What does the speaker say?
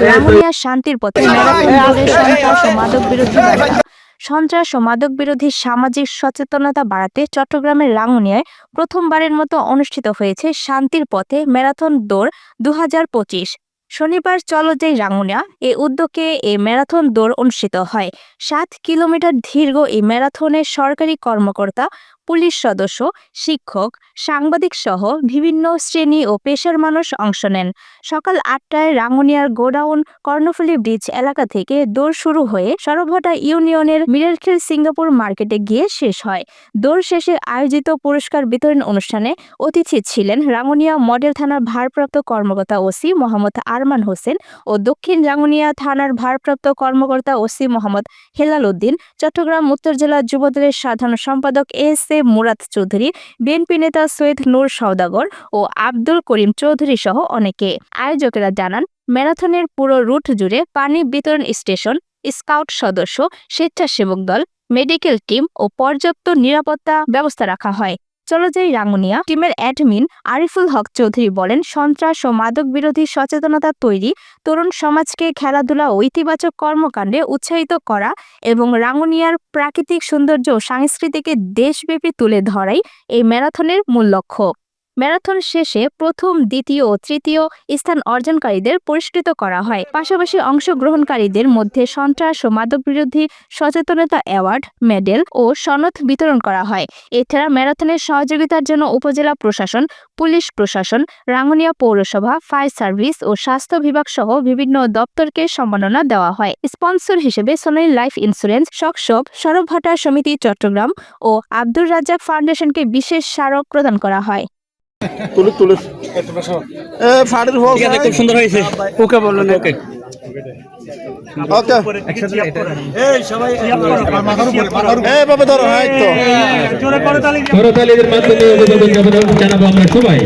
রাঙ্গুনিয়ার শান্তির পথে মাদক বিরোধী সন্ত্রাস ও মাদক বিরোধী সামাজিক সচেতনতা বাড়াতে চট্টগ্রামের রাঙ্গুনিয়ায় প্রথমবারের মতো অনুষ্ঠিত হয়েছে শান্তির পথে ম্যারাথন দৌড় 2025। শনিবার চলো যাই রাঙ্গুনিয়া এ উদ্যোগে এই ম্যারাথন দৌড় অনুষ্ঠিত হয়। 7 কিলোমিটার দীর্ঘ এই ম্যারাথনে সরকারি কর্মকর্তা, পুলিশ সদস্য, শিক্ষক, সাংবাদিক সহ বিভিন্ন শ্রেণী ও পেশার মানুষ অংশ নেন। সকাল 8টায় রাঙ্গুনিয়ার গোডাউন কর্ণফুলী ব্রিজ এলাকা থেকে দৌড় শুরু হয়ে সরভটা ইউনিয়নের মিরেরখেল সিঙ্গাপুর মার্কেটে গিয়ে শেষ হয়। দৌড় শেষে আয়োজিত পুরস্কার বিতরণ অনুষ্ঠানে অতিথি ছিলেন রাঙ্গুনিয়া মডেল থানার ভারপ্রাপ্ত কর্মকর্তা ওসি মোহাম্মদ আরমান হোসেন ও দক্ষিণ রাঙ্গুনিয়া থানার ভারপ্রাপ্ত কর্মকর্তা ওসি মোহাম্মদ হেলাল উদ্দিন, চট্টগ্রাম উত্তর জেলা যুবদলের সাধারণ সম্পাদক এস.এ. মুরাদ চৌধুরী, বিএনপি নেতা সৈয়দ নূর সওদাগর ও আব্দুল করিম চৌধুরী সহ অনেকে। আয়োজকেরা জানান, ম্যারাথনের পুরো রুট জুড়ে পানি বিতরণ স্টেশন, স্কাউট সদস্য, স্বেচ্ছাসেবক দল, মেডিকেল টিম ও পর্যাপ্ত নিরাপত্তা ব্যবস্থা রাখা হয়। চলো যাই রাঙ্গুনিয়া টিমের অ্যাডমিন আরিফুল হক চৌধুরী বলেন, সন্ত্রাস ও মাদক বিরোধী সচেতনতা তৈরি, তরুণ সমাজকে খেলাধুলা ও ইতিবাচক কর্মকাণ্ডে উৎসাহিত করা এবং রাঙ্গুনিয়ার প্রাকৃতিক সৌন্দর্য ও সংস্কৃতিকে দেশব্যাপী তুলে ধরাই এই ম্যারাথনের মূল লক্ষ্য। ম্যারাথন শেষে প্রথম, দ্বিতীয় ও তৃতীয় স্থান অর্জনকারীদের পুরস্কৃত করা হয়। পাশাপাশি অংশগ্রহণকারীদের মধ্যে সন্ত্রাস ও মাদক বিরোধী সচেতনতা অ্যাওয়ার্ড, মেডেল ও সনদ বিতরণ করা হয়। এছাড়া ম্যারাথনের সহযোগিতার জন্য উপজেলা প্রশাসন, পুলিশ প্রশাসন, রাঙ্গুনিয়া পৌরসভা, ফায়ার সার্ভিস ও স্বাস্থ্য বিভাগ সহ বিভিন্ন দপ্তরকে সম্মাননা দেওয়া হয়। স্পন্সর হিসেবে সোনালী লাইফ ইন্স্যুরেন্স, সকশপ, সরভটা সমিতি চট্টগ্রাম ও আব্দুর রাজ্জাক ফাউন্ডেশনকে বিশেষ স্মারক প্রদান করা হয়। খুব সুন্দর হয়েছে। ওকে বলুন। ওকে করতালিদের মাধ্যমে অভিনন্দন জানাবো আমরা সবাই।